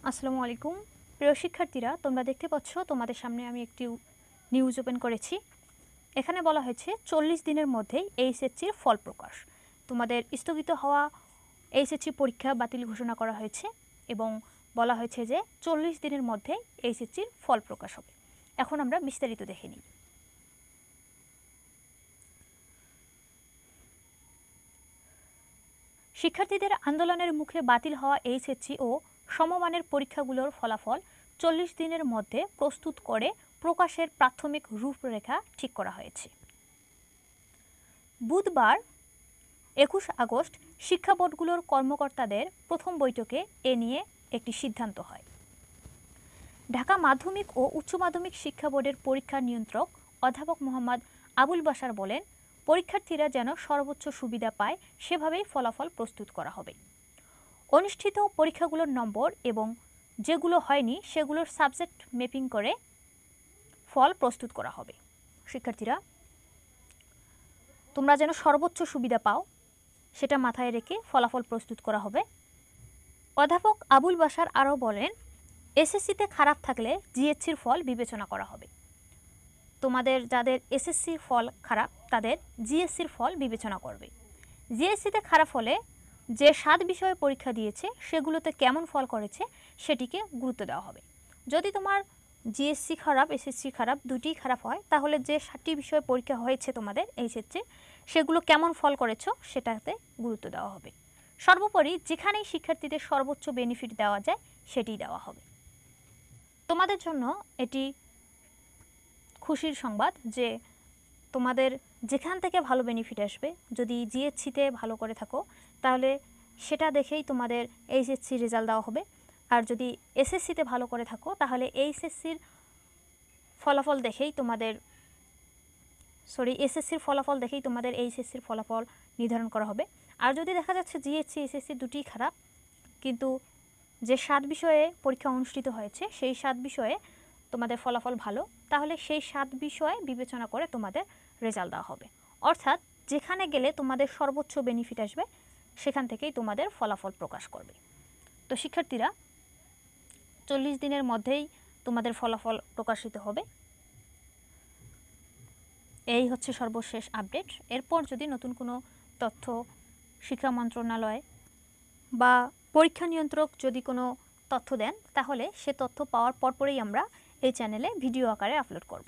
আসসালামু আলাইকুম প্রিয় শিক্ষার্থীরা, তোমরা দেখতে পাচ্ছ তোমাদের সামনে আমি একটি নিউজ ওপেন করেছি। এখানে বলা হয়েছে 40 দিনের মধ্যেই এইচএসসির ফল প্রকাশ। তোমাদের স্থগিত হওয়া এইচএসসি পরীক্ষা বাতিল ঘোষণা করা হয়েছে এবং বলা হয়েছে যে 40 দিনের মধ্যেই এইচএসসির ফল প্রকাশ হবে। এখন আমরা বিস্তারিত দেখে নিই। শিক্ষার্থীদের আন্দোলনের মুখে বাতিল হওয়া এইচএসসি ও সমমানের পরীক্ষাগুলোর ফলাফল 40 দিনের মধ্যে প্রস্তুত করে প্রকাশের প্রাথমিক রূপরেখা ঠিক করা হয়েছে। বুধবার 21 আগস্ট শিক্ষা বোর্ডগুলোর কর্মকর্তাদের প্রথম বৈঠকে এ নিয়ে একটি সিদ্ধান্ত হয়। ঢাকা মাধ্যমিক ও উচ্চ মাধ্যমিক শিক্ষা বোর্ডের পরীক্ষা নিয়ন্ত্রক অধ্যাপক মোহাম্মদ আবুল বাশার বলেন, পরীক্ষার্থীরা যেন সর্বোচ্চ সুবিধা পায় সেভাবেই ফলাফল প্রস্তুত করা হবে। অনুষ্ঠিত পরীক্ষাগুলোর নম্বর এবং যেগুলো হয়নি সেগুলোর সাবজেক্ট ম্যাপিং করে ফল প্রস্তুত করা হবে। শিক্ষার্থীরা, তোমরা যেন সর্বোচ্চ সুবিধা পাও সেটা মাথায় রেখে ফলাফল প্রস্তুত করা হবে। অধ্যাপক আবুল বাশার আরও বলেন, এসএসসিতে খারাপ থাকলে জিএসসির ফল বিবেচনা করা হবে। তোমাদের যাদের এসএসসির ফল খারাপ তাদের জিএসসির ফল বিবেচনা করবে। জিএসসিতে খারাপ হলে যে 7 বিষয়ে পরীক্ষা দিয়েছে সেগুলোতে কেমন ফল করেছে সেটিকে গুরুত্ব দেওয়া হবে। যদি তোমার জিএসসি খারাপ এসএসসি খারাপ দুটিই খারাপ হয় তাহলে যে 7টি বিষয়ে পরীক্ষা হয়েছে তোমাদের এইচএসসি সেগুলো কেমন ফল করেছো সেটাতে গুরুত্ব দেওয়া হবে। সর্বোপরি যেখানেই শিক্ষার্থীদের সর্বোচ্চ বেনিফিট দেওয়া যায় সেটিই দেওয়া হবে। তোমাদের জন্য এটি খুশির সংবাদ যে তোমাদের যেখান থেকে ভালো বেনিফিট আসবে, যদি জিএসসিতে ভালো করে থাকো তাহলে সেটা দেখেই তোমাদের এইচএসসি রেজাল্ট দেওয়া হবে। আর যদি এসএসসিতে ভালো করে থাকো তাহলে এসএসসির ফলাফল দেখেই তোমাদের এইচএসসির ফলাফল নির্ধারণ করা হবে। আর যদি দেখা যাচ্ছে জিএসসি এসএসসি দুটিই খারাপ কিন্তু যে 7 বিষয়ে পরীক্ষা অনুষ্ঠিত হয়েছে সেই 7 বিষয়ে তোমাদের ফলাফল ভালো, তাহলে সেই 7 বিষয়ে বিবেচনা করে তোমাদের রেজাল্ট দেওয়া হবে। অর্থাৎ যেখানে গেলে তোমাদের সর্বোচ্চ বেনিফিট আসবে সেখান থেকেই তোমাদের ফলাফল প্রকাশ করবে। তো শিক্ষার্থীরা, 40 দিনের মধ্যেই তোমাদের ফলাফল প্রকাশিত হবে। এই হচ্ছে সর্বশেষ আপডেট। এরপর যদি নতুন কোনো তথ্য শিক্ষা মন্ত্রণালয় বা পরীক্ষা নিয়ন্ত্রক যদি কোনো তথ্য দেন তাহলে সে তথ্য পাওয়ার পরপরই আমরা এই চ্যানেলে ভিডিও আকারে আপলোড করব।